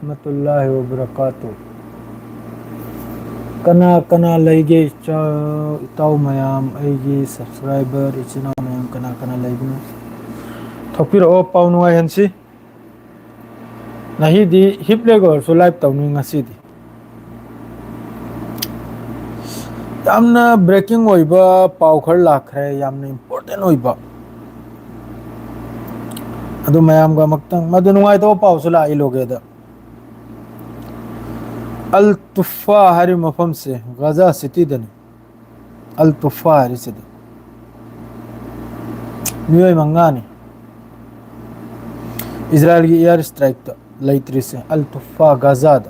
warahmatullahi wabarakatuh. Kana kana laige itaw mayam aigi subscriber ichina mayam kana kana laibno. Thopir o paunu ay hansi. Nahi di hiplego so live tawnu ngasi di. Yamna breaking oiba paw khar lakhre yamna important oiba. Adu mayam ga maktang madunungay to paw sula iloge da. Al Tufa hari mafam se Gaza city dani Al Tufa hari se miyoy mangani Israel की air strike ta laitri se Al Tufa Gaza da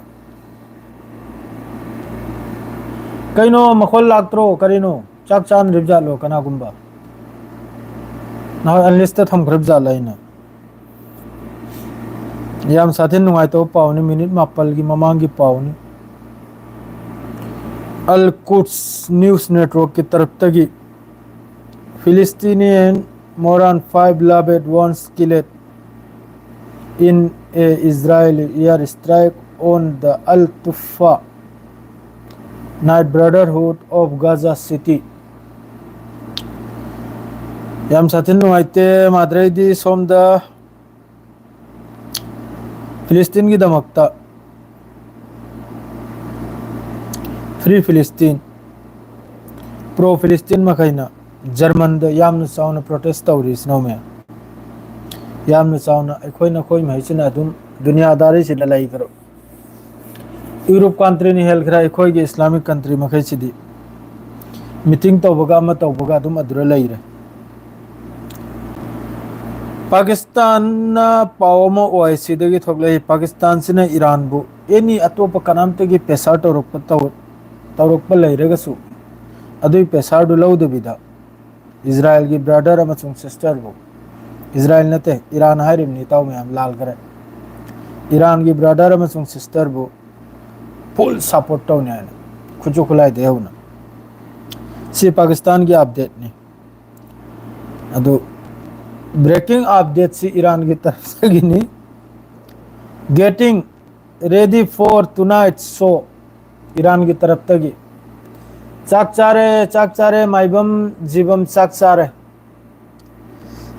kaino makhol laktro karino chak chan ribja lo kana gumba na unlisted tham ribja laina yam sathin nungai to pauni minute mapal gi mamang gi pauni Al Quds News Network की तरफ तक Palestinian more than 5 loved ones killed in a Israeli air strike on the Al Tufa Night Brotherhood of Gaza City. Yam satin nuaite madrai di som da Palestine की दमकता Free Palestine Pro Palestine makayna German da yamna sauna protest tawri snow me yamna sauna ekhoina khoi mai china dum dunia dari se lalai karo Europe country ni hel khra ekhoi ge Islamic country makai chidi meeting tawbaga ma tawbaga dum adura lai re Pakistan na pawmo oisi dagi thoklai Pakistan sina Iran bu eni atopa kanam te gi pesa torok tawrokpa lairagasu adui pesar du lau debida Israel ki brother amachung sister bu Israel nate Iran hairim ni taw mayam lal kare Iran ki brother amachung sister bu full support taw ne khuju khulai deuna si Pakistan ki update ni adu breaking update si Iran ki taraf se gini getting ready for tonight's show Iran की तरफ तक चाक चारे माइबम जीवम चाक चारे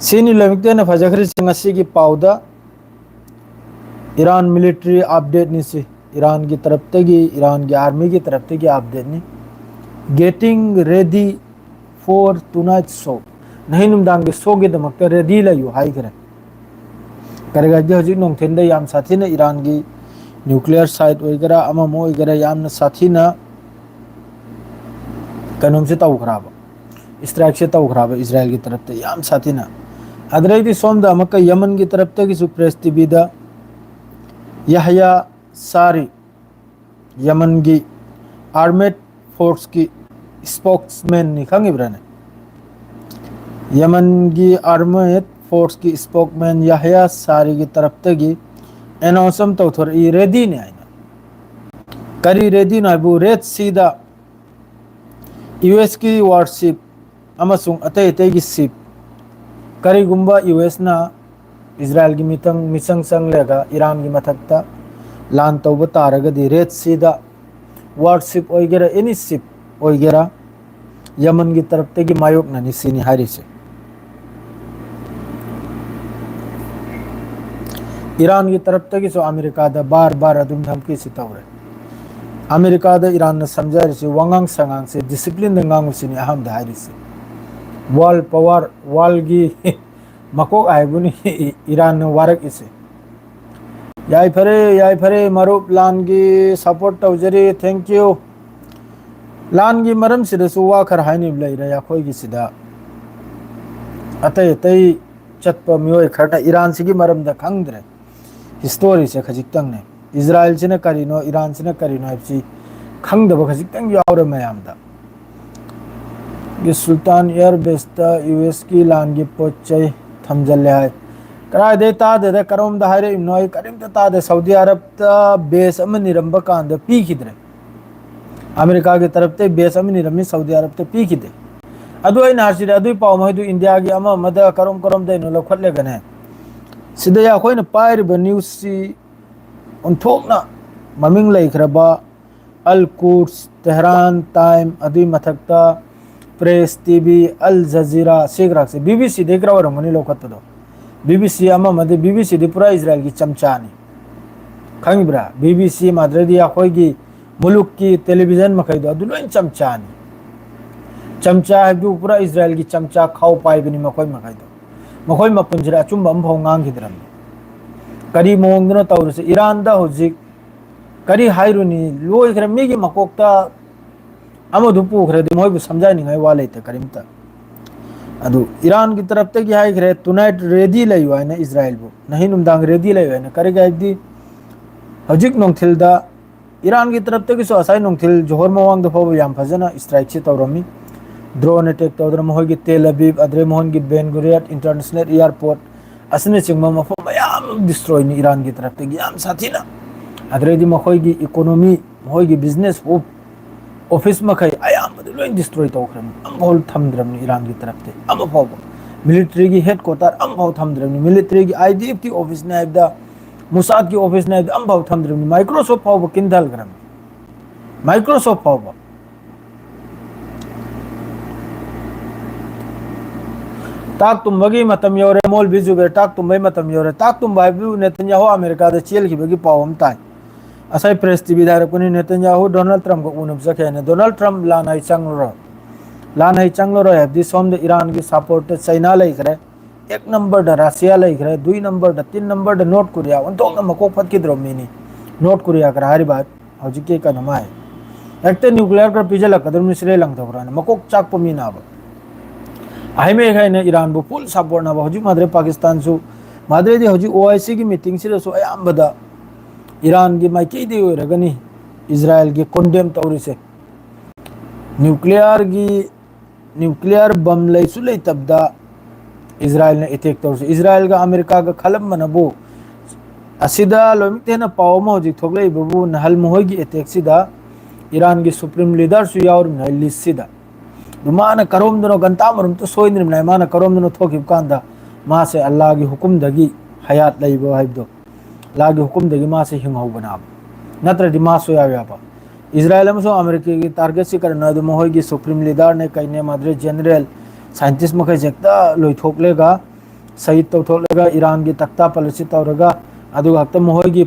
सीनी लमिकते ने फजखरी सिंगसी की पाउदा Iran military update नहीं सी Iran की तरफ तक ईरान की आर्मी की तरफ तक अपडेट नहीं getting ready for tonight show नहीं नुमदांग के शो के दमकते रेडी लायो हाई करेगा जो हजिक नोंथेंदे याम साथी ने ईरान की न्यूक्लियर साइट वगैरह अममो वगैरह यामना साथी ना कनुम से ताऊ खराब स्ट्राइक से ताऊ खराब इजराइल की तरफ से याम साथी ना अदरैती सोमदा मक्का यमन की तरफ से किसु प्रेस टीवीदा यहया सारी यमन की आर्मेड फोर्स की स्पोक्समैन निखांग इब्राने यमन की आर्मेड फोर्स की स्पोक्समैन यहया सारी की तरफ से एनाउंसम तो थोर ई रेडी ने आइना करी रेडी ना बु रेड सीदा यूएस की वारशिप अमसुंग अतै अतै की शिप करी गुम्बा यूएस ना इजराइल की मिसंग संग लेगा ईरान की मथकता लान तौब तारग दी रेड सीदा वारशिप ओइगेरा एनी शिप ओइगेरा यमन की तरफ ते की मायोक ना निसीनी हारी से ईरान की तरफ तक सो अमेरिका दा बार बार अदुम धमकी से तौरे अमेरिका दा ईरान ने समझा रही वंगांग संगांग से डिसिप्लिन दंगांग सिनी अहम धारी से वर्ल्ड पावर वर्ल्ड की मको आयबुनी ईरान ने वारक इसे याई फरे मरुप लान की सपोर्ट तौजरी थैंक यू लान की मरम से सुवा खर हाइनी ब्लाई रे या खोई की सिदा अतै तै चतप मियोय खरटा ईरान से की मरम दा खंगद्रे हिस्टोरी से खजिक्तंग ने इजराइल से न करिनो ईरान से न करिनो एफसी खंगदब खजिक्तंग यावरे मयामदा ये सुल्तान एयरबेस ता यूएस की लान की पोचै थमजल्ले है कराय दे ता दे करम दा हारे इनोय करिम ता दे सऊदी अरब ता बेस अम निरंब कांद पी खिदरे अमेरिका की तरफ ते बेस अम निरमी सऊदी अरब ते पी खिदे अदु आई नारसी अदु पाव महदु इंडिया की अम मदा करम करम दे नो लखले गने सिदया खोइन पायर ब न्यूज सी उन्थोकना ममिंग लेखरबा अल कुड्स तेहरान टाइम अदुई मथक्ता प्रेस टीवी अल जजीरा सेग्राक से बीबीसी देखरा वरमनी लोकत्तदो बीबीसी अमा मदे बीबीसी दि पूरा इजराइल की चमचानी खंगब्रा बीबीसी माद्रेदी अखोगी मुलुक की टेलीविजन मखैदो अदु लोइन चमचानी चमचा है पूरा इजराइल की चमचा खाओ पाइबनी मखोय मखैदो मखोय मपुंजरा अचुंब अमभौ ngangidram करी मोंगदना तौरसे ईरान दा होजिक करी हाइरुनी लोइखरे मिगी मकोक्ता अमदु पुखरे मोयबु समझाइनिंगाय वा लेते करीमता अदु ईरान की तरफ तक हाइखरे टुनाइट रेडी लैयो है इजराइल बु नहीं नुमदांग रेडी लैयो है करी गाइदी हजिक नोंथिलदा ईरान की तरफ तक सो असाई नोंथिल जोहर मवांग दफो याम फजना स्ट्राइक से तौरमी ड्रोन अटैक तौदर मोहगी तेल अबीब अद्रे मोहन की बेन गुरियत इंटरनेशनल एयरपोर्ट असने चिंगमा मफम मयाम डिस्ट्रॉय नि ईरान की तरफ तक याम साथीना अद्रेदी मखोगी इकोनॉमी मोहगी बिजनेस हो ऑफिस मखै अयाम लोई डिस्ट्रॉय तौखरम अमभौ थमद्रम ईरान की तरफ ते अमभौ मिलिट्री की हेडक्वार्टर अमभौ थमद्रम मिलिट्री की आईडीएफ की ऑफिस ने आइदा मुसाद की ऑफिस ने अमभौ थमद्रम माइक्रोसॉफ्ट फाव किंदल ग्रम माइक्रोसॉफ्ट फाव ताक तुम्बगी मतम योरे मोल बिजुबे ताक तुम्बई मतम योरे ताक तुम्बाइबु नेतन्याहु अमेरिका दा चेल खिबगी पावम ताई असai press TV दारकुनी Netanyahu Donald Trump को उनब जखेने डोनाल्ड ट्रम्प लानाई चंगलो हेबदी सोम ईरान की सपोर्ट चाइना लेखरे एक नंबर द रशिया लेखरे दुई नंबर द तीन नंबर द नॉर्थ कोरिया उनतोंग मको फटकिद्रो मिनी नॉर्थ कोरिया कर हारी बात हौजिके कनमाय एकते न्यूक्लियर कर पिजल कदम श्रे लंगथोरान मको चाकप मीनाब आइमे है ईरान बु फुल सपोर्ट ना हौजिक माद्रे पाकिस्तान सु माद्रेदी हौजिक ओआईसी की मीटिंग सिरसु अयामबदा ईरान की माइकेदी होरगनी इजराइल की कंडेम तौरिसे न्यूक्लियर बम लैसु लैतबदा इजराइल ने अटैक तौरसे इजराइल का अमेरिका का खलम मनबो असिदा लोमितेना पावम हौजिक थोगलै बबु नहल मोहगी अटैक सिदा ईरान की सुप्रीम लीडर सु यावर लिस्ट सिदा दुमान करोम दोनो गंता मरुम तो सोइनिम नै मान करोम दोनो थोकिब कांदा मा से अल्लाह की हुकुम दगी हयात लैबो हाइबदो लागी हुकुम दगी मा से हिंगौ बनाब नत्र दिमा सो याबा इजराइल अमसो अमेरिका की टारगेट से करना दो मोहई की सुप्रीम लीडर ने कइने माद्रे जनरल साइंटिस्ट मखै जेक्ता लोइथोकलेगा शहीद तौथोकलेगा ईरान की तख्ता पलसी तौरगा अदुगा हक्ता मोहई की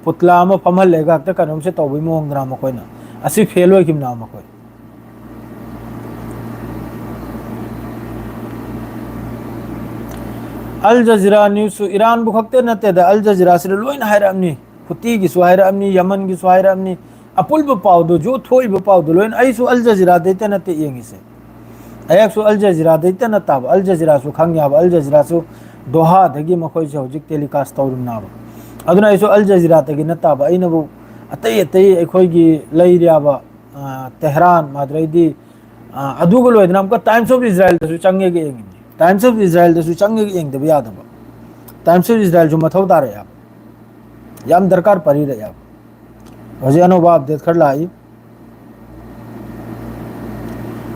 पुतला अमा फमहलेगा हक्ता कनम से तौबई मोंगद्रा मखोइना असि फेल होइकिमना मखोइ अल जजीरा न्यूज़ ईरान बुखते नते अल जजीरा से लोइन हायरमनी खुती की सुहायरमनी यमन की सुहायरमनी अपुल पाउदो जो थोई पाउदो लोइन ऐसु अल जजीरा देते नते येंगी से अयसु अल जजीरा देते नताब अल जजीरा सु खंग्याब अल जजीरा सु दोहा दगी मखोइ से हौजिक टेलीकास्ट तौरम नाब अदुना ऐसु अल जजीरा तगी नताब अइनबु अतै अतै अखोइगी लैरियाबा तेहरान माद्रेदी अदुगो लोइदना हमका टाइम्स ऑफ इजराइल दसु चंगे गे येंगी टाइम्स ऑफ इजराइल दसु चंगे येंगदब यादब टाइम्स ऑफ इजराइल जो मथौ तारे याम दरकार परी रे याब हजे अनुभव अपडेट कर लाई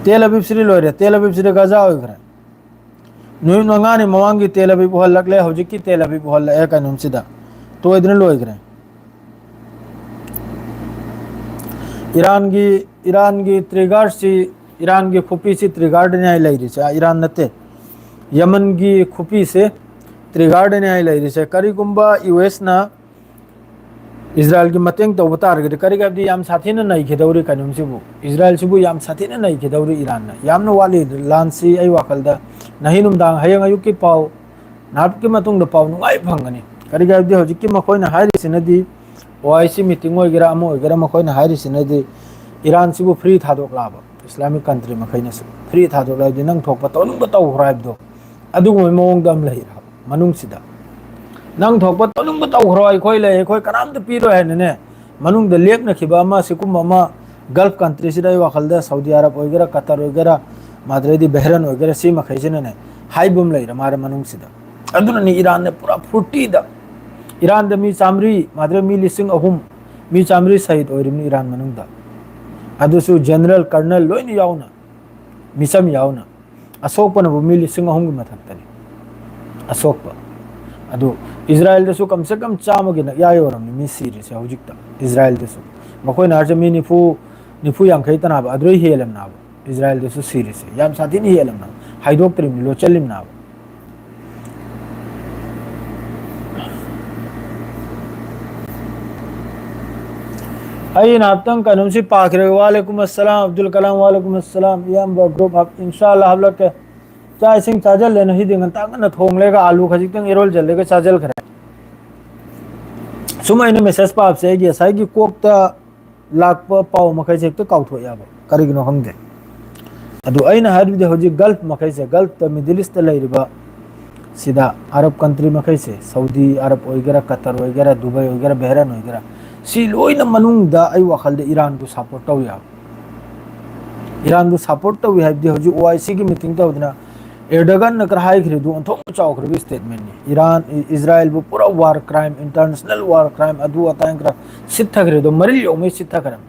तेल अबीब श्री लोरे तेल अबीब श्री गजा होइखरे नुई नंगानी मवांगी तेल अबीब हल लगले हौजिकी तेल अबीब हल ए कनुम सिदा तो इदन लोइखरे ईरान की त्रिगार्ड सी ईरान की खुपी से त्रिगार्ड न्याय लैरी से ईरान नते यमन की खुपी से त्रिगार्ड न्याय लैरी से करीगुंबा यूएस ना इजराइल की मतेंग तो बतारगदि करीगबदि याम साथीना नै खेदौरी कनुम सिबु इजराइल सिबु याम साथीना नै खेदौरी ईरान ना यामना वाली लानसी आई वाखलदा नहीं नुमदांग हयंग अयुकी पाव नापकी मतुंग द पाव नुंगाई फंगनी करीगबदि हौजिकी मखोइना हाइरिसिनदि ओआईसी मीटिंग ओइगेरा अमो ओइगेरा मखोइना हाइरिसिनदि ईरान सिबु फ्री थादोकलाबा इस्लामिक कंट्री मखैनसु फ्री थादोकलादि नंग थोकपा तौनुंग तौहराइबदो अदुगुम मोंग दम लैरा मनुंग सिदा नंग थोकपा तौनुंग तौहरो अखोइ लै अखोइ कनाम त पीरो हैने मनुंग द लेपना खिबा अमा सिकुम अमा गल्फ कंट्री सिदा वाखलदा सऊदी अरब ओइगेरा कतर ओइगेरा माद्रेदी बहरन ओइगेरा सी मखैसिने हाइबुम लैरा मारे मनुंग सिदा अदुना नि ईरान ने पूरा फुर्टीदा Iran the me Chamari Madre मी लिसिंग अहुम मी चामरी सहित ओइरिम ईरान मनुंग दा अदुसु जनरल कर्नल लोइन याउना मिसम याउना अशोकपन भूमि लिसिंग अहुम मथक्तनी अशोकप अदु इजराइल दसु कम से कम चामगी न या योरम मी सीरीज हौजिकता इजराइल दसु मखोय नारजे मी निफु यांखै तनाब अद्रोय हेलम नाब इजराइल दसु सीरीज याम साथी नि हेलम ना हाइदोक त्रिम लो चलिम नाब आई नातंग कनुम सी पाखरे वालेकुम अस्सलाम अब्दुल कलाम वालेकुम अस्सलाम याम ग्रुप अब इंशाल्लाह हम लोग के चाय सिंह चाजल लेना ही देंगे ताकि न थोंग लेगा आलू खजिक तंग एरोल जल लेगा चाजल खरा सुमा इन मेसेज पाप से गी साई की कोकता लाख पाव मखै से तो काउथ हो याबो करिगनो हमदे अदु अइना हादि होजि गल्फ मखै से गल्फ त मिडिल ईस्ट लैरिबा सीधा अरब कंट्री मखै से सऊदी अरब ओइगरा कतर ओइगरा दुबई ओइगरा बहरीन ओइगरा सी लोइना मनुंगदा आई वखल दे ईरान को सपोर्ट तौ या ईरान को सपोर्ट तौ हादि होजि ओआईसी की मीटिंग तौदना एर्डोगन न कराई खरिदु अंथों चावखरबि स्टेटमेंट नि ईरान इजराइल बु पूरा वार क्राइम इंटरनेशनल वार क्राइम अदु अतांग करा सिथा खरिदो मरिल योमे सिथा करम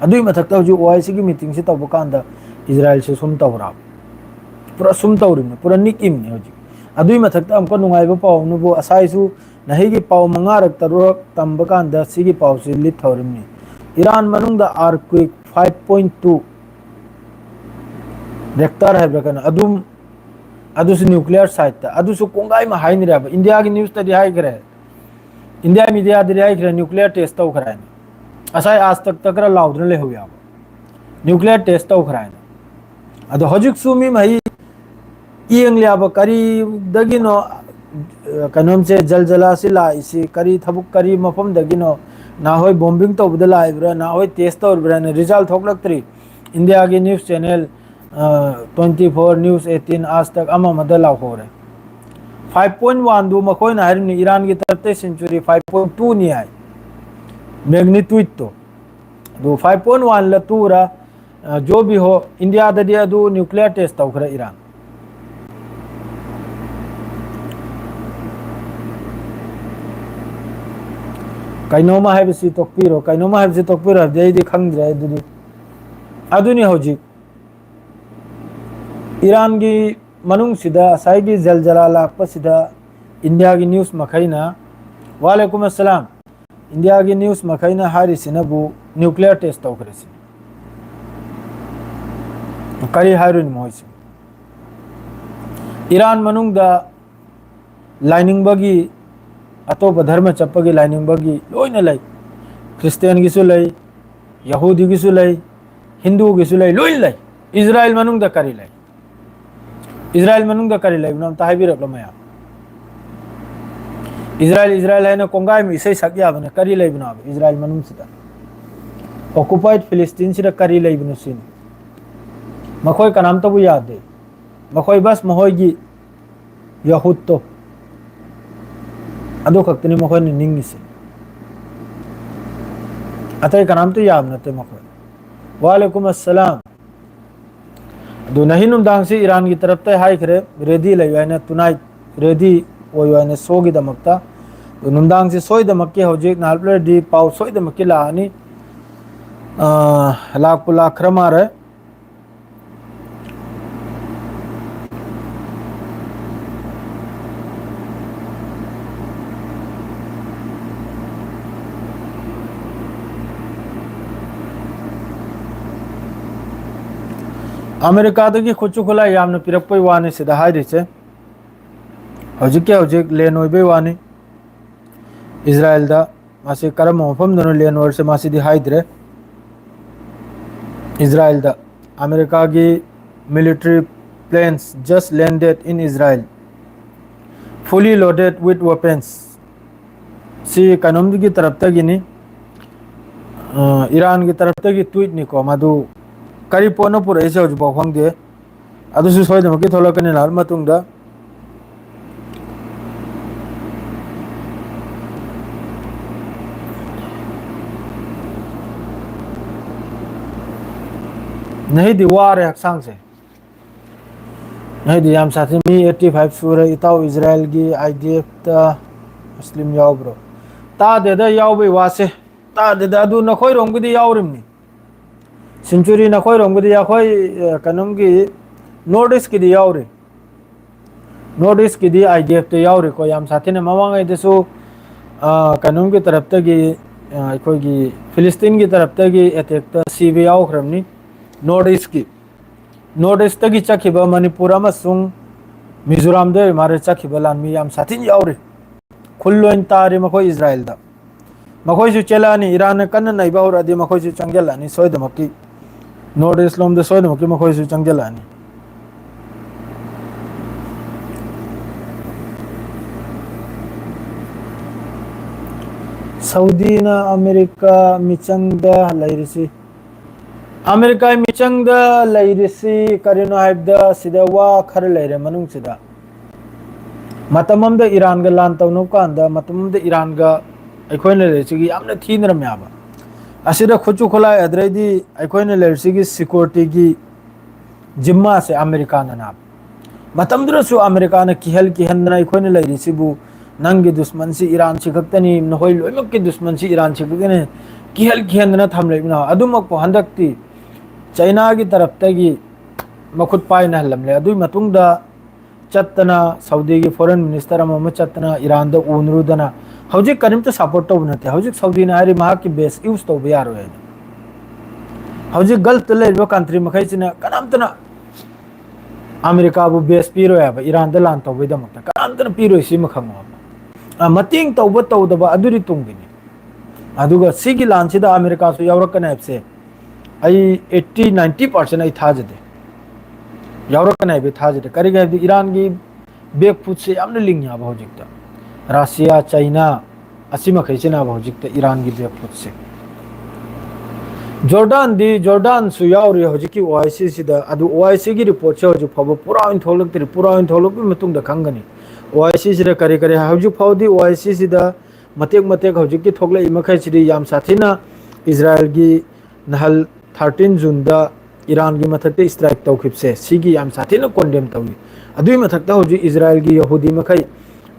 अदुई मथक्ता होजि ओआईसी की मीटिंग से तब कांदा इजराइल से सुम तौरा पूरा सुम तौरिम पूरा निकिम नि होजि अदुई मथक्ता हमको नुंगाइबो पाव नुबो असाइसु नहीं की पाव मंगारक तरुक तंब कांदा सिगी पाव से लिथ थौरिम नि ईरान मनुंगदा अर्थक्वेक 5.2 रेक्टर है बकन अदुम अदुस न्यूक्लियर साइट अदुसु कोंगाई मा हाइन रे इंडिया की न्यूज तदी हाई करे इंडिया मीडिया दे हाई करे न्यूक्लियर टेस्ट तो कराय असाय आज तक तकरा लाउदन ले होया न्यूक्लियर टेस्ट तो कराय अदु हजुक सुमी मही इयंग लियाब करी दगिनो कनोम से जलजला से लाइसी करी थबुक करी मफम दगिनो ना होय बॉम्बिंग तो बदला आइब्रा ना होय टेस्ट तो ब्रन रिजल्ट थोकलक्तरी इंडिया की न्यूज चैनल 24 न्यूज 18 आज तक अमा मदला हो रहे 5.1 दो मकोई ना हरनी ईरान की तरफ से सेंचुरी 5.2 नहीं आई मैग्नीट्यूड तो 5.1 लतूरा जो भी हो इंडिया ददिया दो न्यूक्लियर टेस्ट तो करे ईरान कइनोमा है बिसी तोकपिरो कइनोमा है बिसी तोकपिरो देदी खंगद्रे दुदि अदुनी होजि ईरान की मनुंग सिदा साई की जलजला लाप सिदा इंडिया की न्यूज़ मखैना वालेकुम अस्सलाम इंडिया की न्यूज़ मखैना हारी सिनबु न्यूक्लियर टेस्ट तो करेसी करी हारुन मोइसी ईरान मनुंग दा लाइनिंग बगी अतोप धर्म चप्पगी लाइनिंग बगी लोइन लै क्रिश्चियन गिसु लै यहूदी गिसु लै हिंदू गिसु लै लोइन लै इजराइल मनुंग दा करी लै इजराइल मनुंग दा करी लै नाम ताहिबी रकलमया इजराइल है ना कोंगाई में इसे सक्या बने करी लै बना इजराइल मनुंग सिदा ऑक्युपाइड फिलिस्तीन सिदा करी लै बनु सिन मखोय का नाम तो याद दे मखोय बस महोयगी यहूद तो अदो खक्तनी मखोय ने निंगी से अतः का नाम तो याद नते मखोय वालेकुम अस्सलाम दो नहीं नुमदांग से ईरान की तरफ ते हाई करे रेडी लैवाने तुनाइट रेडी ओयवाने सोगी दमकता दो नुमदांग से सोई दमक्के होजे नालप्ले दी पाव सोई दमक्के लानी लाख लाख क्रमारे अमेरिका की खुचु खुला यामन पिरपई वानी सिदा हाइरिसे हजिक लेन ओइबे वानी इजराइल दा मासे करम मफम दनो लेन ओर से मासी दी हाइद्रे इजराइल दा अमेरिका की military planes just landed in Israel fully loaded with weapons सी कनम की तरफ तक गिनी ईरान की तरफ तक ट्वीट निको मधु करी पोनो पुरे से होज बखंग दे अदुसु सोय दमकी थोलकने लाल मतुंगदा नहीं दीवार है हक्सांग से नहीं दी हम साथी मी 85 सूर इताव इजराइल की आईडीएफ ता मुस्लिम याव ब्रो ता देदा याव बे वासे ता देदा दु नखोय रोंगदी यावरिमनी सेंचुरी नखोय रोंगदी याखोय कनम की नॉर्थ ईस्ट की यावरे नॉर्थ ईस्ट की IDF तो यावरेको याम साथी ने ममांगैदसु कनूम की तरफ तगी अखोगी फिलिस्तीन की तरफ तगी अटैक सीबे यावख्रमनी नॉर्थ ईस्ट तगी चखिबा मणिपुर अमसुंग मिजोराम दे मारे चखिबा लानमी याम साथी यावरे खुल्लोइन तारे मखोय इजराइल दा मखोयसु चेलानी ईरान कन्न नैबा होरादि मखोयसु चंगेलानी सोयदमकी नॉर्थ ईस्ट लोम दे सोयदमकी मखोयसु चंगेलानी सऊदी ना अमेरिका मिचंग लैरिसी अमेरिका मिचंग लैरिसी करिनो हाइबदा सिदा वा खर लैरे मनुंग सिदा मतमम द ईरान गा लान तौनो कांदा मतमम द ईरान गा अखोयने लेसिगी यामने थीनरम याबा असिदा खुचु खुला अद्रैदी अखोयने लेसिगी सिक्योरिटी की जिम्मा से अमेरिका ना मतम दुरसु अमेरिका ने किहन अखोयने लैरिसीबु नंगी दुश्मन से ईरान से खक्तनी नहोय लोइमक के दुश्मन से ईरान से खक्तने किहन थमलेना अदुमक हंदक्ति चाइना की तरफ तगी मखुद पायना हलमले अदुई मतुंगदा चत्तना सऊदी की फॉरेन मिनिस्टर अमम चत्तना ईरान द उनरुदना हौजिक करिमत सपोर्ट तौब नते हौजिक सऊदी ना हारि महा की बेस यूज तौब यारो है हौजिक गलत लेबो कंट्री मखैसिना कनामतना अमेरिका बु बेस पीरो है ईरान द लान तौबैदमक कनामतना पीरो सिम खंगो मतिंग तौब तौदबा अदुरी तुंगिनी अदुगा सिगी लानसिदा अमेरिका सु यावरकन एपसे आई 80-90% आई थाजदे यावरकन एबे थाजदे करिगे ईरान की बेक फुट से यामने लिंग याबा हौजिकता रशिया चाइना असिमा खैसिना हौजिकता ईरान की बेक फुट से जॉर्डन सु यावरे हौजिकी OIC सिदा अदु OIC की रिपोर्ट से हौजिक फबो पूरा इन थोलकतरि पूरा इन थोलकबि मतुंग द खंगनी OIC सिदा करे हौजिक फौदी OIC सिदा मतेक हौजिक की थोगले इमखै सिदी याम साथीना इजराइल की नहल 13 जून दा ईरान की मथकते स्ट्राइक तौखिबसे सिगी याम साथीना कोंडेम तौली अदुई मथकता हौजिक इजराइल की यहूदी मखै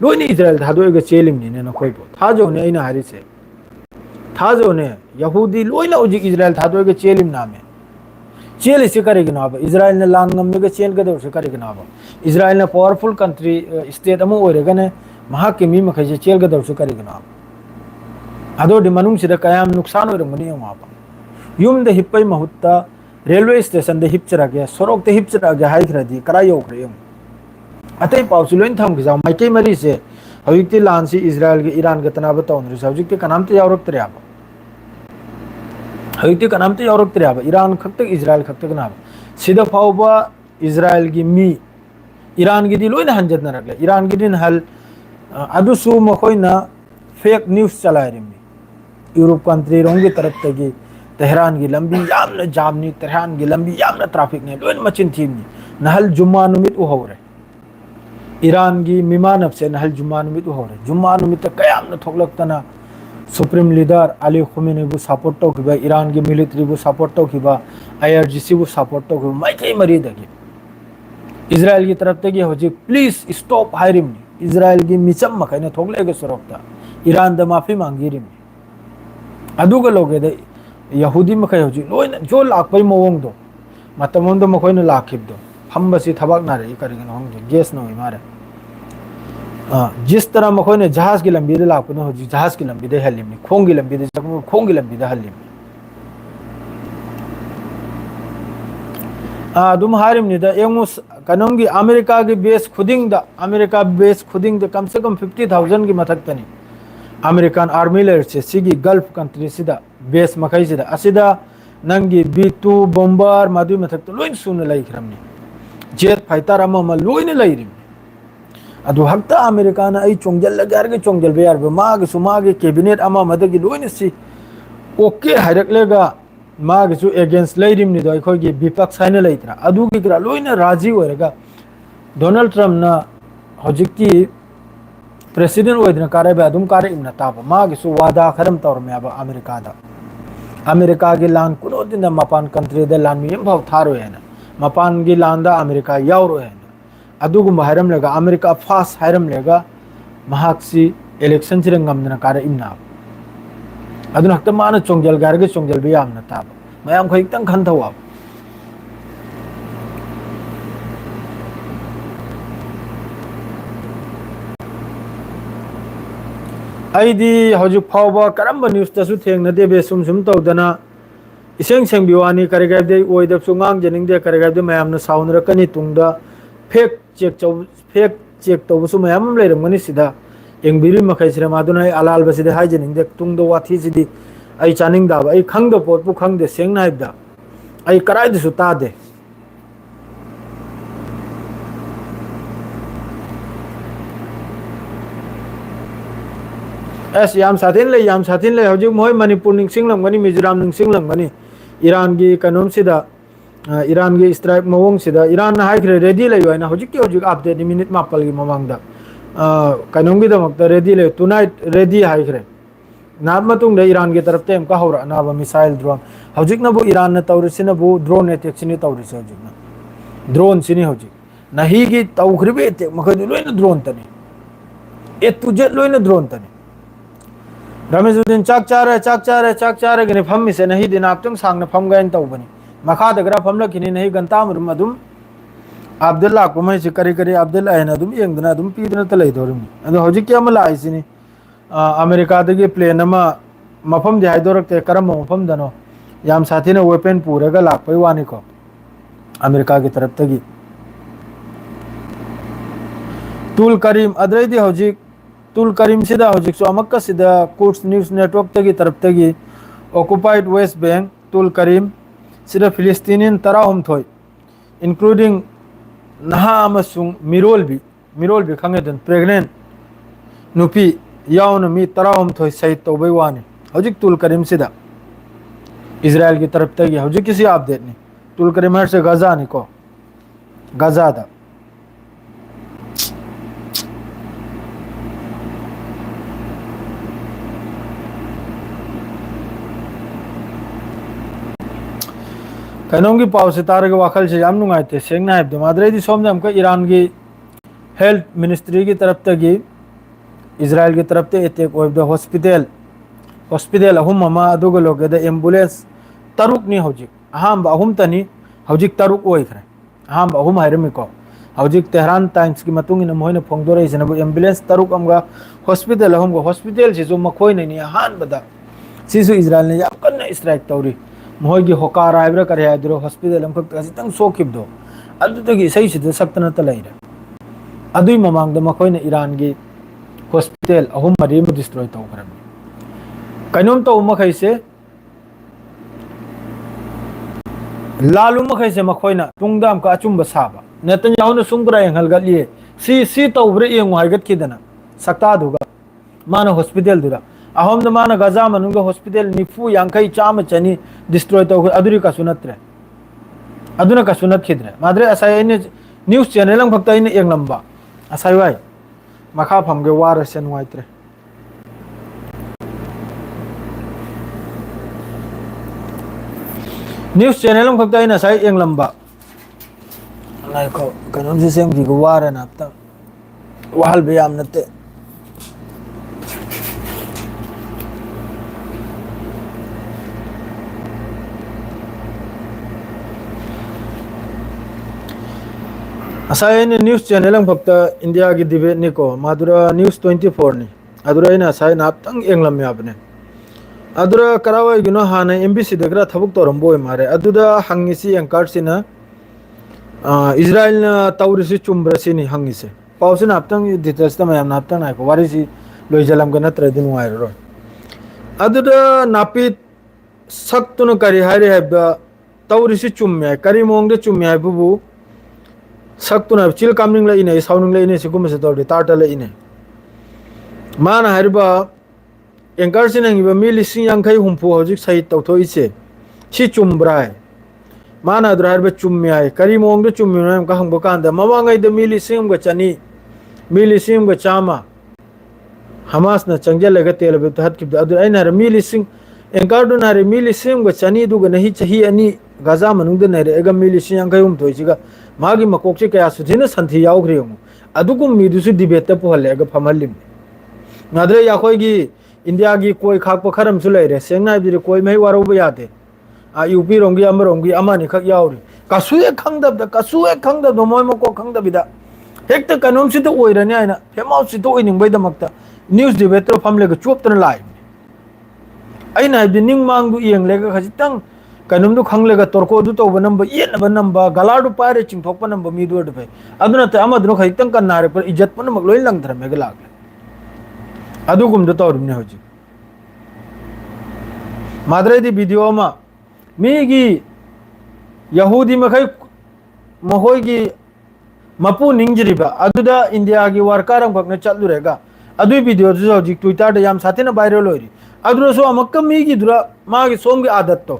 लोइनी इजराइल थादोएगा चेलिमनि ने नखोइबो थाजोने अइना हारिसे थाजोने यहूदी लोइना हौजिक इजराइल थादोएगा चेलिम नामे चेल से करेगिनो अब इजराइल ने लान गमनेगा चेल गदो से करेगिनो अब इजराइल ने पावरफुल कंट्री स्टेट अमो ओइरेगने महा के मी मखैसे चेल गदो से करेगिनो अब अदोदि मनुंग सिदा कयाम नुकसान ओइरमनि यमाप युम द हिप्पै महुत्ता रेलवे स्टेशन द हिपचरागे सोरोक द हिपचरागे हाइखरदी कराय योखरे यम अतै पाउसु लोइन थम गिजाव माइके मरी से हौजिकति लान से इजराइल के ईरान के तनाब तौनरि हौजिकति कनामते यावरक्तरे अब हौजिकति कनामते यावरक्तरे अब ईरान खक्तक इजराइल खक्तक नाब सिदा फाउबा इजराइल की मी ईरान की दी लोइन हंजतनरगले ईरान की दिन हल अदुसु मखोइना फेक न्यूज़ चलायरिमी यूरोप कंट्री रोंग की तरफ तगी तेहरान की लंबी यामना जामनी तेहरान की लंबी यामना ट्रैफिक ने लोइन मचिन थीमनी नहल जुम्मा नुमित उहोरे ईरान की मिमानब से नहल जुम्मा नुमित उहोरे जुम्मा नुमित कयामना थोकलक्तना सुप्रीम लीडर अली खुमेनी बु सपोर्ट तौखिबा ईरान की मिलिट्री बु सपोर्ट तौखिबा IRGC बु सपोर्ट तौखिबा माइके मरी दगी इजराइल की तरफ तगी हौजिक प्लीज स्टॉप हायरिमनी इजराइल की मिचम मखैने थोकलेगे सुरक्ता ईरान द माफी मांगिरिमनी अदुगा लोगे द यहूदी मखै हौजिक लोइन जो लाखपै मवोंग दो मतमोंद मखोइने लाखिबदो फंबसी थबक नारे करिगन होंगे गेस न होई मारे जिस तरह मखोइने जहाज की लंबी दे लाखपने हौजिक जहाज की लंबी दे हलिमनी खोंग की लंबी दे जकमो खोंग की लंबी दे हलिमनी दुम हारिमनी द एंगुस कनोंग की अमेरिका की बेस खुदिंग द कम से कम 50,000 की मथकतनी अमेरिकन आर्मी लेरसे सिगी गल्फ कंट्री सिदा बेस मखै सिदा असिदा नंगी B2 बॉम्बर मदुई मथक लोइन सुन लैखरमनी जेट फाइटर अमम लोइन लैरिमनी अदु हक्ता अमेरिका ना आई चोंगजल लगारगे चोंगजल बेयार मागे सुमागे कैबिनेट अमा मदगी लोइन सी ओके हाइरकलेगा मागे सु अगेंस्ट लैरिमनी दो अखोगी विपक्ष हाइना लैत्रा अदुगी ग्रा लोइन राजी होरेगा डोनाल्ड ट्रम्प ना हौजिकी प्रेसिडेंट ओइदना कारे बे अदुम कारे इमना ताब मागे सु वादा खरम तौरमे अब अमेरिका की लान कुनो दिन मपान कंट्री दे लान मियम भाव थारो है ना मपान की लान दा अमेरिका यावरो है ना अदुगुम हायरम लेगा अमेरिका फास्ट हायरम लेगा महाक्सी इलेक्शन चिरंगम कारे इमना अदुन हक्ता माना चोंगजल गारगे चोंगजल बे यामना ताब मयाम खो इक्तंग खनथवा ꯑꯩꯗꯤ ꯍꯧꯖꯤꯛ ꯐꯥꯎꯕ ꯀꯔꯝꯕ ꯅ꯭ꯌꯨꯁꯇꯁꯨ ꯊꯦꯡꯅꯗꯦ ꯕꯦ ꯁꯨꯝ ꯇꯧꯗꯅ ꯏꯁꯦꯡ ꯁꯦꯡꯕꯤ ꯋꯥꯅꯤ ꯀꯔꯤꯒꯥꯏꯕꯗꯤ ꯑꯣꯏꯗꯕꯁꯨ ꯉꯥꯡꯖꯅꯤꯡꯗꯦ ꯀꯔꯤꯒꯥꯏꯕꯗꯤ ꯃꯌꯥꯝꯅ ꯁꯥꯎꯅꯔꯛꯀꯅꯤ ꯇꯨꯡꯗ ꯐꯦꯛ ꯆꯦꯛ ꯇꯧꯕꯁꯨ ꯃꯌꯥꯝ ꯑꯃ ꯂꯩꯔꯝꯒꯅꯤ ꯁꯤꯗ ꯌꯦꯡꯕꯤꯔꯤ ꯃꯈꯩꯁꯤꯗ ꯃꯗꯨꯅ ꯑꯩ ꯑꯂꯥꯜꯕꯁꯤꯗꯤ ꯍꯥꯏꯖꯅꯤꯡꯗꯦ ꯇꯨꯡꯗ ꯋꯥꯊꯤꯁꯤꯗꯤ ꯑꯩ ꯆꯥꯅꯤꯡꯗꯕ ꯑꯩ ꯈꯪꯗꯕ ꯄꯣꯠꯄꯨ ꯈꯪꯗꯦ ꯁꯦꯡꯅ ꯍꯥꯏꯕꯗ ꯑꯩ ꯀꯔꯥꯏꯗꯁꯨ ꯇꯥꯗꯦ ꯑꯁ ꯌꯥꯝ ꯁꯥꯊꯤꯅ ꯂꯩ ꯌꯥꯝ ꯁꯥꯊꯤꯅ ꯂꯩ ꯍꯧꯖꯤꯛ ꯃꯣꯏ ꯃꯅꯤꯄꯨꯔ ꯅꯤꯡꯁꯤꯡꯂꯝꯒꯅꯤ ꯃꯤꯖꯣꯔꯥꯝ ꯅꯤꯡꯁꯤꯡꯂꯝꯒꯅꯤ ꯏꯔꯥꯟꯒꯤ ꯀꯩꯅꯣꯝꯁꯤꯗ ꯏꯔꯥꯟꯒꯤ ꯏꯁꯇ꯭राꯏꯛ ꯃꯑꯣꯡꯁꯤꯗ ꯏꯔꯥꯟꯅ ꯍꯥꯏꯈ꯭ꯔꯦ ꯔꯦꯗꯤ ꯂꯩꯌꯨ ꯍꯥꯏꯅ ꯍꯧꯖꯤꯛꯀꯤ ꯑꯞꯗꯦꯠꯅꯤ ꯃꯤꯅꯤꯠ 4ꯒꯤ ꯃꯃꯥꯡꯗ ꯀꯩꯅꯣꯝꯒꯤꯗꯃꯛꯇ ꯔꯦꯗꯤ ꯂꯩ ꯇꯨꯅꯥꯏꯠ ꯔꯦꯗꯤ ꯍꯥꯏꯈ꯭ꯔꯦ ꯅꯍꯥꯛ ꯃꯇꯨꯡꯗ ꯏꯔꯥꯟꯒꯤ ꯇꯔꯞꯇ ꯑꯃꯨꯛꯀ ꯍꯧꯔꯛꯅꯕ ꯃꯤꯁꯥꯏꯜ ꯗ꯭ꯔꯣꯟ ꯍꯧꯖꯤꯛꯅꯕꯨ ꯏꯔꯥꯟꯅ ꯇꯧꯔꯤꯁꯤꯅꯕꯨ ꯗ꯭ꯔꯣꯟ ꯑꯦꯇꯦꯛꯁꯤꯅꯤ ꯇꯧꯔꯤꯁꯦ ꯍꯧꯖꯤꯛꯅ ꯗ꯭ꯔꯣꯟꯁꯤꯅꯤ ꯍꯧꯖꯤꯛ ꯅꯍꯤꯒꯤ ꯇꯧꯈ꯭ꯔꯤꯕ ꯑꯦꯇꯦꯛ ꯃꯈꯩꯗꯨ ꯂꯣꯏꯅ ꯗ꯭ꯔꯣꯟꯇꯅꯤ A to Z ꯂꯣꯏꯅ ꯗ꯭ꯔꯣꯟꯇꯅꯤ ꯔꯥꯃꯦꯖꯨꯗꯤꯟ ꯆꯥꯛ ꯆꯥꯔꯒꯅꯤ ꯐꯝꯃꯤꯁꯦ ꯅꯍꯤꯗꯤ ꯉꯥꯏꯍꯥꯛꯇꯪ ꯁꯥꯡꯅ ꯐꯝꯒꯦꯅ ꯇꯧꯕꯅꯤ ꯃꯈꯥꯗ ꯈꯔ ꯐꯝꯂꯛꯈꯤꯅꯤ ꯅꯍꯤ ꯒꯟꯇꯥꯃꯔꯨꯝ ꯑꯗꯨꯝ ꯑꯞꯗꯦꯠ ꯂꯥꯛꯄ ꯃꯩꯁꯤ ꯀꯔꯤ ꯑꯞꯗꯦꯠ ꯂꯥꯛꯑꯦꯅ ꯑꯗꯨꯝ ꯌꯦꯡꯗꯅ ꯑꯗꯨꯝ ꯄꯤꯗꯅꯇ ꯂꯩꯗꯧꯔꯤꯕꯅꯤ ꯑꯗꯣ ꯍꯧꯖꯤꯛꯀꯤ ꯑꯃ ꯂꯥꯛꯏꯁꯤꯅꯤ ꯑꯃꯦꯔꯤꯀꯥꯗꯒꯤ ꯄ꯭ꯂꯦꯟ ꯑꯃ ꯃꯐꯝꯗꯤ ꯍꯥꯏꯗꯣꯔꯛꯇꯦ ꯀꯔꯝꯕ ꯃꯐꯝꯗꯅꯣ ꯌꯥꯝ ꯁꯥꯊꯤꯅ ꯋꯦꯄꯟ ꯄꯨꯔꯒ ꯂꯥꯛꯄꯩ ꯋꯥꯅꯤꯀꯣ ꯑꯃꯦꯔꯤꯀꯥꯒꯤ ꯇꯔꯞꯇꯒꯤ ꯇꯨꯜ ꯀꯔꯤꯝ ꯑꯗꯩꯗꯤ ꯍꯧꯖꯤꯛ ꯇꯨꯜ ꯀꯔꯤꯝꯁꯤꯗ ꯍꯧꯖꯤꯛꯁꯨ ꯑꯃꯛꯀꯁꯤꯗ ꯀꯨꯔꯁ ꯅ꯭ꯌꯨꯁ ꯅꯦꯠꯋꯥꯔꯛꯇꯒꯤ ꯇꯔꯞꯇꯒꯤ ꯑꯣꯀꯨꯄꯥꯏꯠ ꯋꯦꯁ ꯕꯦꯡ ꯇꯨꯜ ꯀꯔꯤꯝ ꯁꯤꯗ ꯐꯤꯂꯤꯁꯇꯤꯅꯤꯌꯟ 18 ꯏꯟꯀ꯭ꯂꯨꯗꯤꯡ ꯅꯍꯥ ꯑꯃꯁꯨꯡ ꯃꯤꯔꯣꯜꯕꯤ ꯈꯪꯉꯦꯗꯅ ꯄ꯭ꯔꯦꯒꯅꯦꯟ ꯅꯨꯄꯤ ꯌꯥꯎꯅ ꯃꯤ 18 ꯁꯍꯤꯗ ꯇꯧꯕꯩ ꯋꯥꯅꯤ ꯍꯧꯖꯤꯛ ꯇꯨꯜ ꯀꯔꯤꯝꯁꯤꯗ इजराइल की तरफ तक हौजी किसी अपडेट नहीं तुल करीम से गजा नहीं को गजादा कहीं पाव से तारे वाखल से नुंगाइते सेंगना है माद्रेदी सोमने हमको ईरान की हेल्थ मिनिस्ट्री की तरफ तक इजराइल की तरफ से अटैक हॉस्पिटल अहुम अमा अदुग लोगेदा एम्बुलेंस तरुक नहीं हौजी अहम अहुम तनी हौजी तरुक ओइखरे अहम अहुम हाइरमिको हौजी तेहरान टाइम्स की मतुंग इन मोहने फोंगदोरेसिनबु एम्बुलेंस तरुक अमगा हॉस्पिटल अहुम हॉस्पिटल से जो मखोय नहीं अहान बदा सिसु इजराइल ने याम कन्ना स्ट्राइक तौरी मोहगी होकार आइब्रा करे आइद्रो हॉस्पिटल अमखक खजितंग सोखिबदो अदुदगी सहीसिद सक्तना त लैरे अदुई ममांगद मखोयने ईरान की हॉस्पिटल अहुम मरी डिस्ट्रॉय तौखरम कइनोम तो मखैसे लालू मखैसे मखोयना तुंगदा अमका अचुंब साबा नेतन्याहुना सुंगरा यंगलगलिए सी तौब्रे यंगु हाइगतखिदना सक्तादुगा माना हॉस्पिटल दुरा अहमद माना गजा मनुंग हॉस्पिटल निफु यांखै चाम चनी डिस्ट्रॉय तौख अदुरी कसुनत्रे अदुना कसुनत्खिद्रे माद्रे असायने न्यूज़ चैनल अम फक्त आइने यंगलंबा असाय वाई मखा फमगे वारसे नुवाइत्रे न्यूज़ चैनल अम फक्त आइने असाय यंगलंबा लाइको कनम से सेंगी को वारना अब वाहल भी आम नते असायने न्यूज़ चैनल अम फक्त इंडिया की डिबेट निको मादुरा न्यूज़ 24 नि अदुरा इना असाय नापतंग यंगलम याबने अदुरा करावा गिनो हाना एमबीसी दगरा थबुक तोरंबो मारे अदुदा हंगिसी एंकार्सिना इजराइल ना तौरिसी चुम्ब्रसिनी हंगिसे पाउसिन नापतंग डिटेल्स त मयाम नापतंग नाइको वारिसी लोइजलम गना ट्रेडिंग वायरो अदुदा नापित सक्तुन करी हारे हैबदा तौरिसी चुम्मे करी मोंगदे चुम्मे हैबुबु सक्तुना चिल कामनिंग ला इने साउनिंग ला इने सिगुमसे तौरि ताटा ला इने माना हरबा एंकर से नंगिबा मी लिसिंग यांखै हुंफु हौजिक सहित तौथोइसे छि चुम्ब्राय माना अद्रा हरबा चुम्म्याय करी मोंगदे चुम्मिनाम का हंगबो कांदा मवांगै द मी लिसिंग ग चनी मी लिसिंग ग चामा हमास न चंगजे लगे तेल बे हत कि अद्रा आइन हर मी लिसिंग एंकर दु नारे मी लिसिंग ग चनी दुग नहीं चही अनि गजा मनुंग नरे एगा मी लिसिंग यांखै हुम थोइसिगा मागी मकोकसे कया सुथिन संथि याउग्रेमु अदुगुम मी दुसु डिबेट त पोहलेगा फमलिम नाद्रे याखोइगी इंडिया की कोई खाक खरम सुलेरे सेंगना बिरे कोई मही वारोब याते आ यूपी रोंगी अमरोंगी अमानी खक याउरी कसुए खंगदब मोय मको खंगदबिदा हेक्ट कनोम सित ओइरने आइना फेमाउस सित ओइनिंग बैदमक्ता न्यूज़ डिबेटर फमले चोपतना लाई अना निंग मांग येंगलेगा खजितंग कनुम खंगलेगा तोरको तौब नंब येनब नंब गलाडू पारे चिंथोप नंब मीदुड फे अदुनते अमदुनो खजितंग कन्नारे पर इज्जत पुनमक लोय लंगथरमेगा लागे अदुगुम दो तौरमने होजी माद्रेदी वीडियो मा मीगी यहूदी मखै महोयगी मपू निंजरिबा अदुदा इंडिया की वर्कर अमकने चलुरेगा अदुई वीडियो जो हजिक ट्विटर दे याम साथेना वायरल होरी अदुरसो अमक्क मीगी दुरा मागी सोमगी आदत तो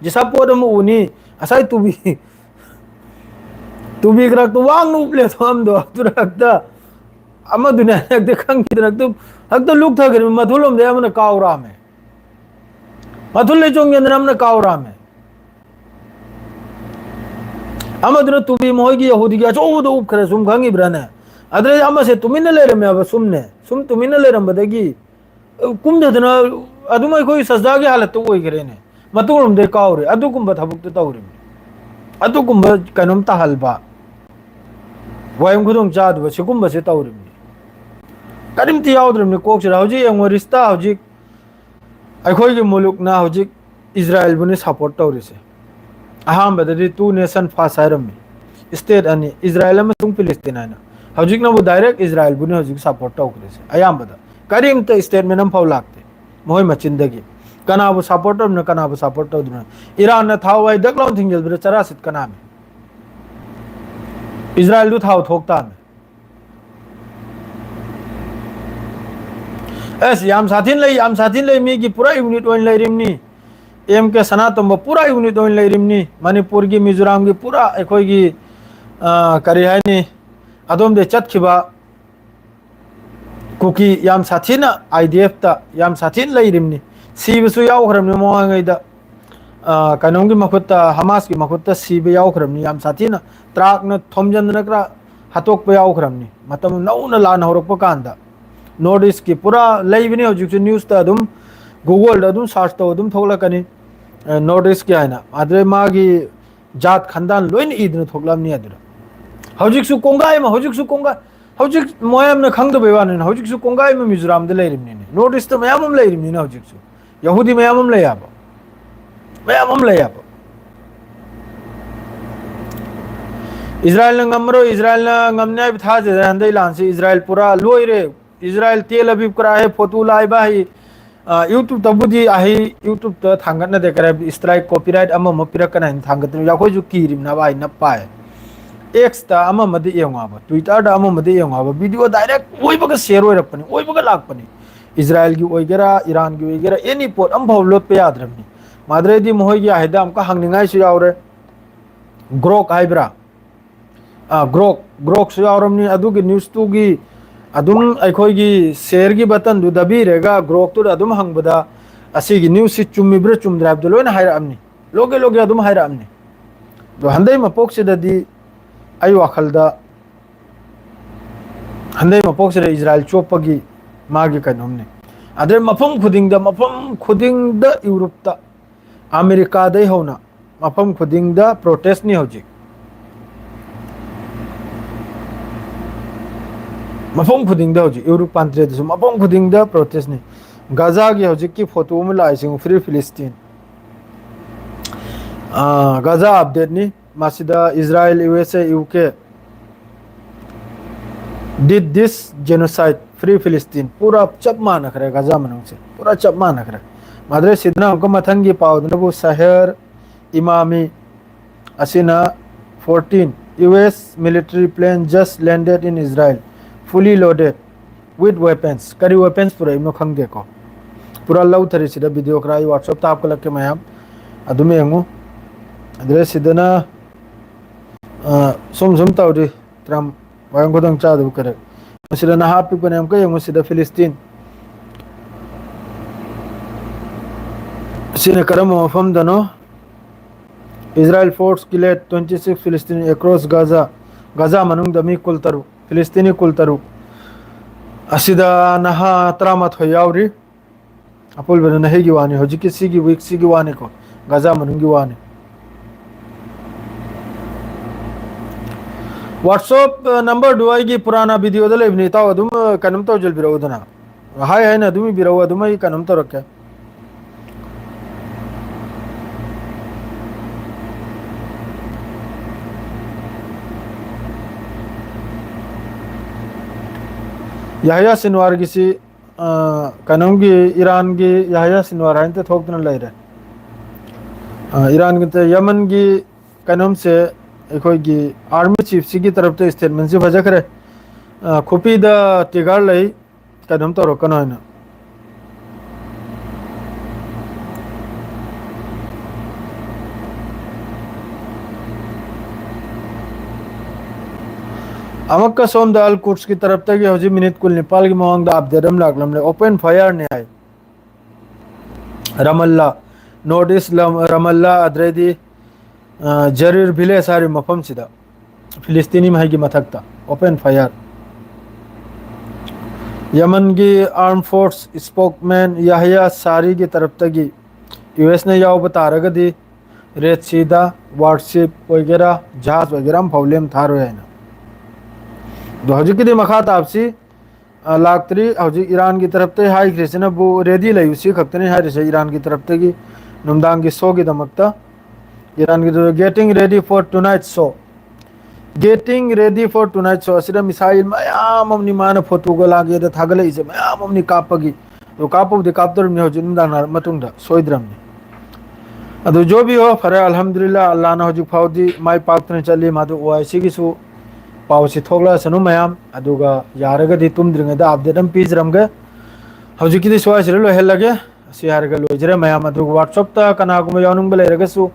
जिसा पोदम उनी असाई तुबी करक तो वांग नु प्ले तो हम दो दुरकता अमा दुनिया एक देखंग किदरक तो हक तो लुक था करे मथुलम दे हमने कावरा में मथुले चोंगे अंदर हमने कावरा में अमदुना तुबी मोहगी यहूदी के अचोद उप खरे सुम खंगी ब्रने अदरे अमसे तुमिन ले रमे अब सुमने सुम तुमिन ले रम बदगी कुम दना अदुमै कोई सजदा की हालत तो कोई करे ने मतुम दे कावरे अदुकुम बथबुक तौरे अदुकुम कनुम तहलबा वयम खुदों चाद बसिकुम बसे तौरे करिम ति यावद्रम कोक से हौजी एंग रिश्ता हौजी अखोई के मुलुक ना हौजी इजराइल बुने सपोर्ट तौरिसे अहमददी टू नेशन फास हायरमी स्टेट अनि इजराइल अमसुंग फिलिस्तीन आना हौजिक नबु डायरेक्ट इजराइल बुने हौजिक सपोर्ट तौकरेसे अयामबदा करीम त स्टेटमेंट हम फाउ लागते मोय मचिंदगी कनाबु सपोर्ट न कनाबु सपोर्ट तौदुना ईरान न थाव वाय दगलाउ थिंगल बिर चरासित कनामे इजराइल दु थाव थोकता में एस याम साथिन ले मी की पूरा यूनिट वन ले रिमनी एम के सनातम पूरा यूनिट वन ले रिमनी मणिपुर की मिजोराम की पूरा अखोई की करी है अदोम दे चतखिबा कुकी याम साथिना आईडीएफ ता याम साथिन ले रिमनी सीबसु यावखरमनि मोंगैदा कनों की मखुत्ता हमास की मखुत्ता सीबे यावखरमनि याम साथिना त्राकना थोमजननकरा हतोक पे यावखरमनि मतम नौना लान होरप कांदा नॉर्थ ईस्ट की पूरा लेबनी हजिक न्यूज़ ता अदुम गूगल अदुम सर्च तो अदुम थोलकनी नॉर्थ ईस्ट की आना आदरे मागी जात खानदान लोइन ईदन थोलमनी अदुरा हजिक कोंगाई में हजिक मोयम ने खंग बेवान हजिक कोंगाई में मिजोराम दे लेरिमनी नॉर्थ ईस्ट मयाम लेरिमनी हजिक यहूदी मयाम लेयाब इजराइल नमरो इजराइल नमने था हंदे लानसे इजराइल पूरा लोइरे इजराइल तेल अबीब करा है फोटो लाइबा है यूट्यूब तबुदी आहे यूट्यूब त थांगत दे करे स्ट्राइक कॉपीराइट अम पिरकना थांगत याखोय जु कीरिम ना बाय न पाए एक्स ता अम मदे येंगाबा ट्विटर दा अम मदे येंगाबा वीडियो डायरेक्ट ओइबगा शेयर होरपनी ओइबगा लाखपनी इजराइल की ओइगेरा ईरान की ओइगेरा एनी पोट अम भवलोत पे याद्रमनी माद्रेदी मोहय की आहेदा अमका हंगनिंगाय सु यावरे ग्रोक हाइब्रा ग्रोक सु यावरमनी अदुगी न्यूज़ टू की अदुम अखोई शेयर की बटन दु दबीरेगा ग्रोक तो अदुम हंगबदा असिगी न्यूज़ चुम्मीब्र चुमद्राब दो लोन हायरामनी लोगे अदुम हायरामनी दो हंदे मपोक सिददी आई वाखलदा हंदे मपोक सिद इजराइल चोपगी मागी कनोमने अदर मफम खुदिंग यूरोप ता अमेरिका दे होना मफम खुदिंग प्रोटेस्ट नहीं होजी मफम खुदिंग होजी यूरोप पांत्रे दसु मफम खुदिंग प्रोटेस्ट नहीं गाजा की होजी की फोटो में लाइसिंग फ्री फिलिस्तीन गाजा अपडेट नहीं मासिदा Israel USA UK did this genocide free फिलिस्तीन पूरा चप मान करे गाजा मनों से पूरा चप मान करे माद्रे सिदना हमको मथंगी पावदनबु शहर इमामी असिना 14 US military plane just landed in Israel fully loaded with weapons करी weapons पूरा इमो खंग देखो पूरा लव थरी सिदा वीडियो कराई व्हाट्सएप ता आपको लगे मैं अदुमे यंगो अदरे सिदना सुम ताउदी ट्रम वायंग गोदंग चादु करे सिदा ना हापी पने हमको यंगो सिदा फिलिस्तीन सिने करम मफम दनो इजराइल फोर्स किलेट 26 फिलिस्तीन अक्रॉस गाजा मनुंग दमी कुलतरु फिलिस्तीनी कुलतरु असिदा नहा तरामत हो यावरी अपुल बन नहीं गिवानी हो जिकी सी की वीक सी गिवाने को गाजा मनुंग गिवाने व्हाट्सएप नंबर दुआई की पुराना वीडियो दले नहीं ताऊ तुम कनम तो जल बिरो उदना हाय है ना अदुमी बिराव अदुमई कनम तौरके याहया सिनवार किसी कनम की ईरान की याहया सिनवार हैं तो थोकना ले रहे ईरान के यमन की कनम से अखोगी आर्मी चीफ की तरफ से स्टेटमेंट से फजखरे खुपी द तिगार लई कदम तौरकनो है अमक्का सोम दाल कुर्स की तरफ तक हजी मिनट कुल नेपाल की मवांग अपडेट लाने ओपन फायर ने है Ramallah north east Ramallah अद्रेदी Jarir भिले सारी मफम सिदा फिलिस्तीनी माही की मथकता ओपन फायर यमन की आर्म फोर्स स्पोकमैन याहिया सारी की तरफ तक यूएस ने याव बता रगदी रेड सीधा वारशिप वगैरह जहाज वगैरह फौलेम थारो है ना दो हजी मखा तापसी लाक्तरी हजी ईरान की तरफ से हाई क्रिसना वो रेडी लई उसी खतने हाई रिसे ईरान की तरफ से की नुमदांग की शो की दमकता ईरान की getting ready for tonight show getting ready for tonight show असिदा मिसाइल मयाम हमनी मान फोटो को लागे द थागले इसे मयाम हमनी कापगी तो कापो दे कापदर में हजी नुमदांग मतुंगदा सोइद्रम ने अदो जो भी हो फरे अल्हम्दुलिल्लाह अल्लाह ना हजी फाउदी माई पाक्तने चली मादो ओआईसी की सु पावसी थोगला सनु मयाम अदुगा यारगदी तुमद्रिंगदा अपडेट हम पीजरमगे हौजिकिदि स्वाइसरे लो हेलगे सि यारगा लोइजरे मयाम अदुगा व्हाट्सएप ता कनागुम यानुंग बेलेरगसु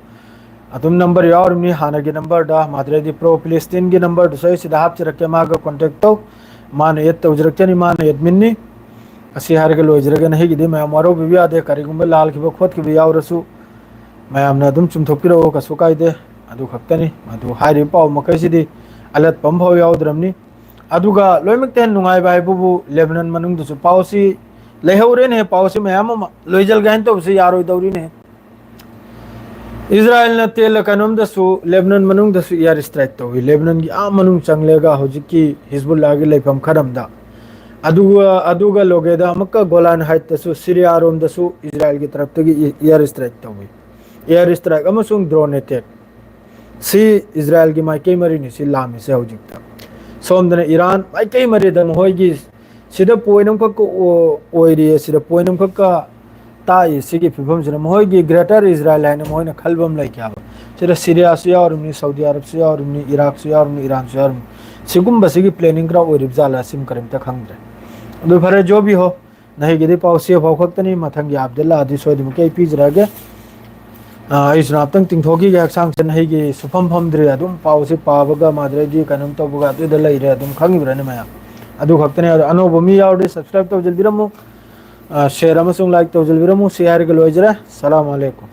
अदुम नंबर यावरमनि हानागी नंबर दा माद्रेदी प्रो फिलिस्तीन की नंबर दुसै सिदा हापचिरके मागा कांटेक्ट तो मान एत तौजरकनी मान एडमिननी असि यारगा लोइजरेगे नहीं गिदि मयाम वारो बिबिया दे करिगुम लाल की खोत की यावरसु मयाम ना अदुम चुमथोकिरो कसु कायदे अदु खक्तनी अदु हारि पाव मकैसिदि अलत पंभाव यावद्रमनी अदुगा लोइमकतेन नुंगाय बाय बुबु लेबनान मनुंग दुसु पावसी लेहौरेन है पावसी मयाम लोइजल गाइन तो उसे यारो दौरी ने इजराइल ने तेल कनुम दसु लेबनान मनुंग दसु यार स्ट्राइक तो लेबनान की आ मनुंग चंगलेगा हुजिकी हिजबुल्लाह की लेफम खरमदा अदुगा लोगेदा मक्का गोलान हाइट दसु सीरिया रोम दसु इजराइल की तरफ तक यार स्ट्राइक तो एयर स्ट्राइक अमसुंग ड्रोन अटैक सी इजराइल की माइकई मरी ने सी लामी से हौजिकता सोमदने ईरान माइकई मरी दम होगी सिदा पोइनम खक ओइरिए सिदा पोइनम खक ताई सिगी फिफम सिना मोइगी ग्रेटर इजराइल है मोइना खलबम लाई क्या सिदा सीरिया से और सऊदी अरब से और इराक से और ईरान से और सिगुम बसिगी प्लानिंग करा ओइरिब जाला सिम करम त खंगरे दो फरे जो भी हो नहीं गिदि पाउसी फाउखतनी मथंगी अब्दुल्ला आदि सोदिम के पीजरागे इसनातंग तिंथोगी हक्सांग से नहीं की सुफम फमद्रे अदुम पावसे पाबगा माद्रेगी कनम तबगा अदुदा लैरे अदुम खंगिब्रने मया अदु खक्तने अनोब मी यावडे सब्सक्राइब तौजलबिरमु शेयर अमसुंग लाइक तौजलबिरमु शेयर के लोइजरा सलाम अलैकुम।